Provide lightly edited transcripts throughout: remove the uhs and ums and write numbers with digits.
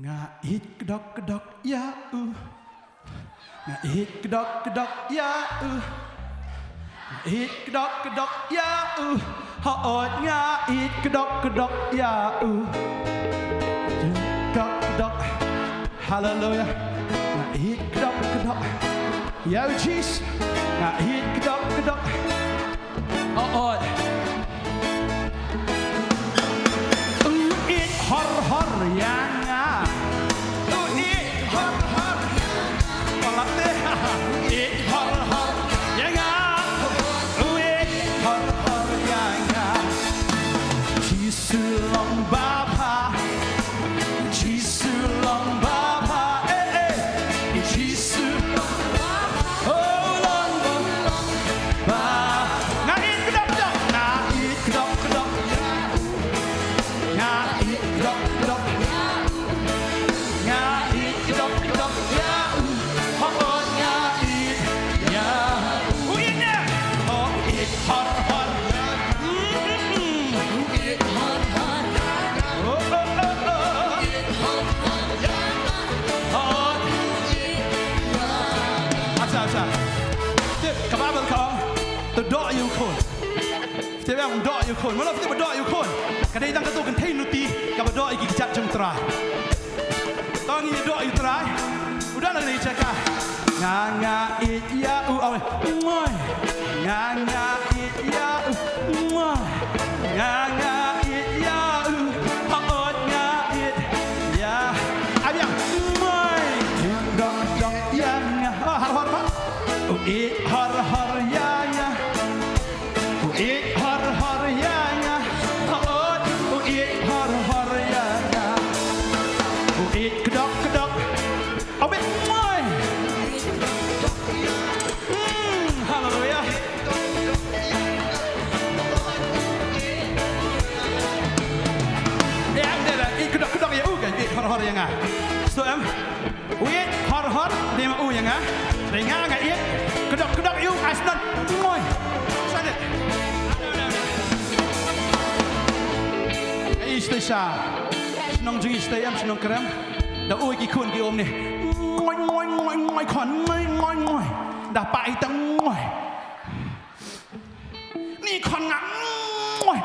Ngait kedok ya ngait kedok ya ngait kedok ya haot ngait kedok ya kedok hallelujah ngait kedok ya Jesus ngait kedok haot it har yang doa yêu khôn, thế bây giờ doa yêu khôn, mà nó phải doa yêu khôn, cái đây đang cái tôi cần thấy nút đi, cái mà doa iki chặt trong trai, tao nghĩ doa yêu trai, udah nanti cakap, nga it ya oi, nga it ya nga it ya haot nga it ya, abang, dong ya nga, har it har ya. It har ya nga haot it har ya nga it kedok abet moy hallelujah ya ada it kedok ya kan it har ya nga so it har dia mau ya nga dia nga it kedok you asnan moy sangat Istisha, senang jeng istisha, senang kerem. Dah uji kun ki om ni, ngoy kon, ngoy. Dah pai tang ngoy. Ni kon ngak, ngoy.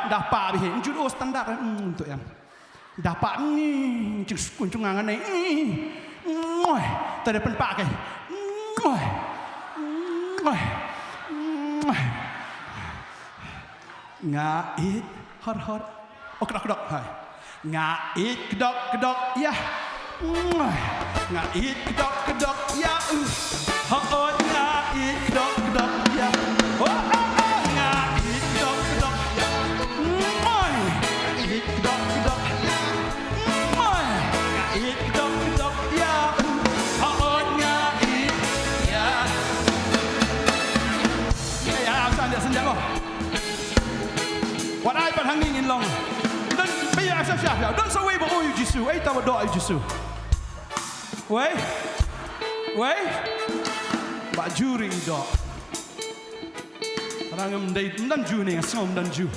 Dah pa bi hen, judo standar tu yang. Dah pa ni, jeng kun jeng ngan ni, ngoy. Tadi pen pa ke, ngoy. Ngait har. Oh kedok hai. Ngait kedok ya. Ngait kedok ya. Haot ngait kedok ya. Oh ngait kedok ya. Ngait kedok ya. Ngait kedok ya. Haot ngait ya. Ya, saya senjak lo. What I but hanging in long. Don't say we but oh Jisu, ai tao doa Jisu. Wei. Ba juri doa. Orang mendai ju ni ngom dan ju.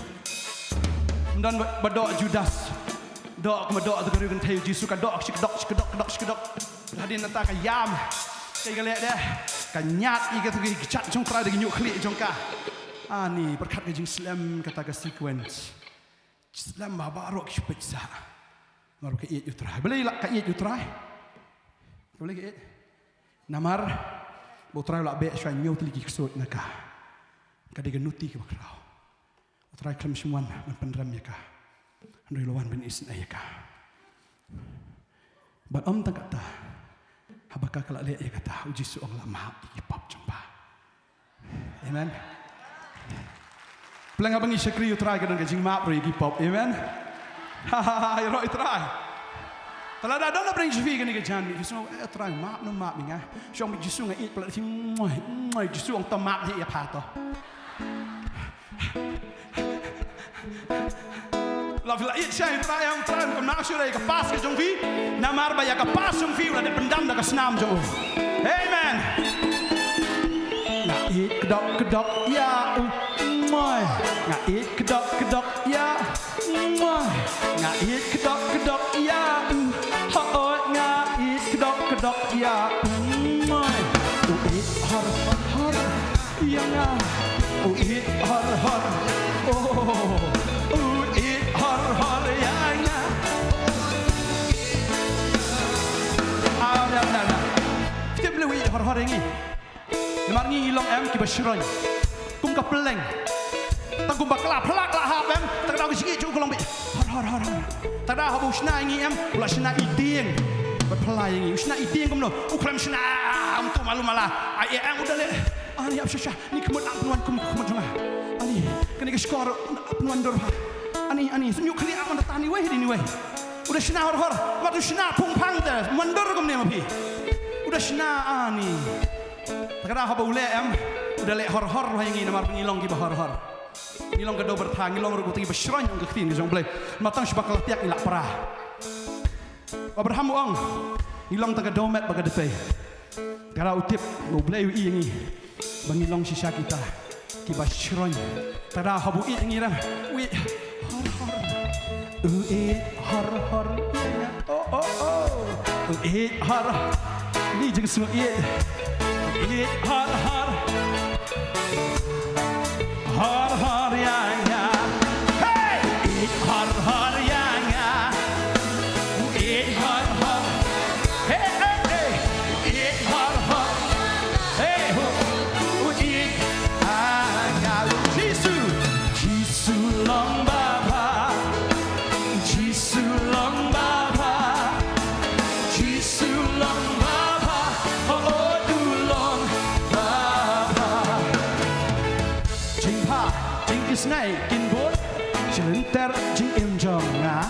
Dan berdoa Judas. Doa ke doa tu kan tahu Jisu kan doa kedok. Hadin nata ka yam. Kai ka lek dah. Ka nyat i ka tu ki chat jong try dengan nyuk klik jong ka. Ani berkat ke jing slam kata ke sequence. Islam baru kipecah, baru ke ieit utrai. Boleh lah ke ieit utrai. Boleh ke ieit. Namar, utrai lah be shuai nyot lagi kesut nak. Kadang nuti ke bakrau. Utrai kelam semua menpenram ya kah. Andai lawan ben isna ya kah. Bat om tak kata. Habakah kalau lihat ya kata uji suang lama ikipap jumpa. Amen. Pelang abang isyakri utrai kadang kajing maap ro ikipap. Amen. Hahaha, ya roh utrai. Kalau ada nak bring Sophi kan kejan ni, Jisu utrai maap no maap ni ngah. Siang Jisu ngai pelat si moi Jisu ang tamak ni ya pato. Lalu it saya yang terakhir kemana sih ke pas ke jongfi, namar bayar ke pas jongfi udah pendam dah ke senam jauh. Amen. Nah it kedok ya, moi. Nah it kedok ya, moi. Nah it kedok ya. ieit har ieit har Kita boleh ieit har ini. Namar ngi long em ki basroy. Kum ka peleng. Tagum bakla plak la ha em. Tagda ki sigi chu ko long bi. Har. Tagda ha bu shna ngi em. Ula shna itieng. Berpelai ngi. Shna itieng kum no. Ukram shna tu malu malah. Ai em udah le. Ani ab syah. Ni kemut apnuan kum jonga. Ani kena ke skor apnuan dor ha. Ani sunyu kali aman tani weh di ni weh. Udah shna har. Matu shna pung pang dah. Mandor kum ne mapi. Udah shna ani. Tagda ha bu le em. Udah le har yang ini namar ngilong ki har. Ngilong gado bertang ngilong rugu ti basroy ung ketin jong blai. Matang sebakal tiak ilak parah. Abraham ong ngilong taga domet baga depay. Kara utip mo blai wi ini. Bangilong sisa kita ki basroy. Tagda ha bu i ngiram. Wi har. Har. Ni jeung semua ieit har. Har ya. Hey, ieit har ya. Ieit har. Hey. Ieit har. Hey, ieit Jisu long baba. Jisu long baba. Jisu long baba. Oh, du long baba. Jing pa, jing is nay kin bot. Chilter jing im jong na.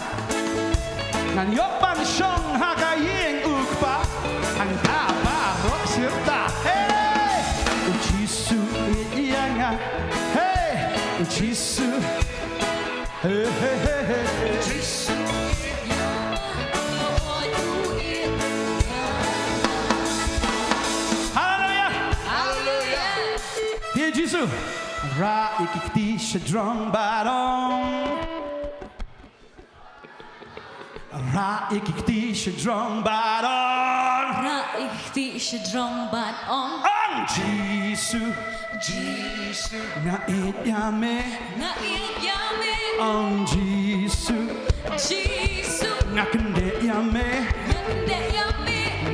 Ngan yopan shong ha ka ying ukpa. Ang ta ba ro sirta. Hey, Jisu ianga. Hey, Jisu. Hey. Jisu. Dia Jisu. Ra ikikti shadrong barong. Ra ikikti shadrong barong. Ra ikikti shadrong barong. Ang Jisu. Na ityame. Ang Jisu. Na kende yame.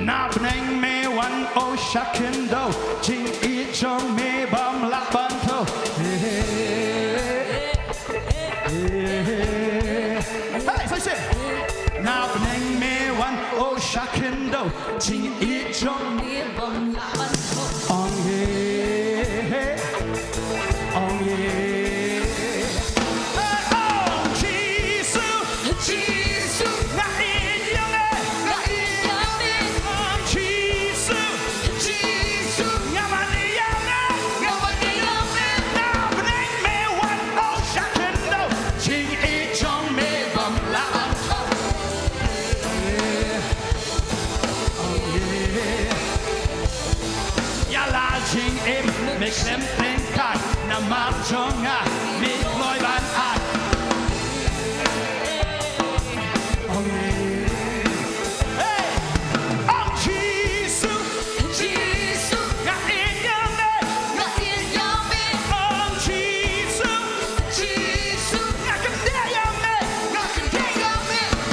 Na bneng me wan o shakendo. Jing I chong me bam lak banto. Hey, so say. Na bneng me wan o shakendo. Jing I chong me bam lak banto. Ong ye. Ong ye. Make them think I na marjonga mit loy van ak. Oh yeah. Hey, oh Jisu. Na in yame. Oh Jisu. Na kende yame.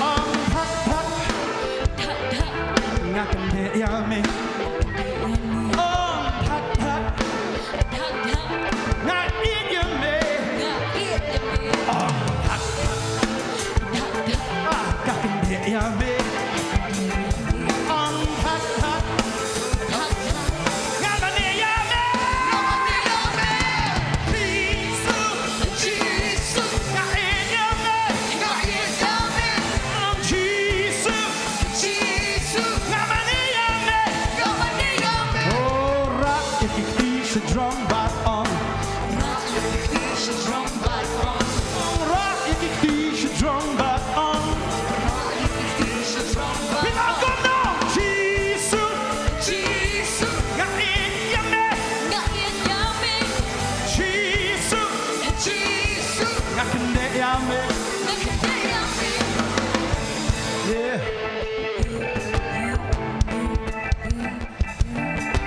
Oh pat. Na kende yame. Yame, on hot, Yamane yame, Jisu, na yame, Jisu, Yamane yame, oh rock if you feel the drum back on, rock if you feel the drum back on, rock if you feel the drum back on.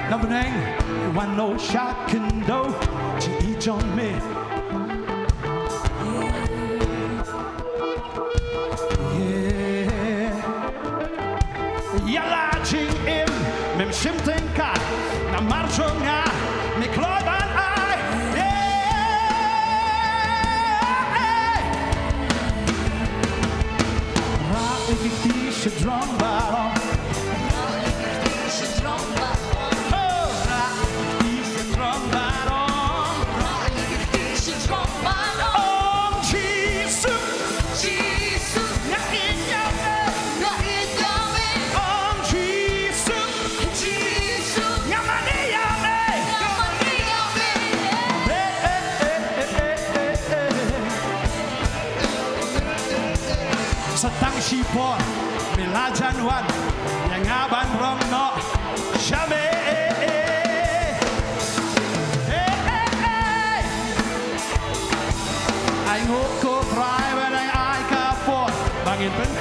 Number 9, one no shot can do. John me Yalla ching im mem shimten ka na marchonga mi kloban ai Ra ikiti shidron baron Satang sipon Milajan wan Yang aban rong no Shabe Ai ngô cô trai bên ai ai ca phồn Bangin bên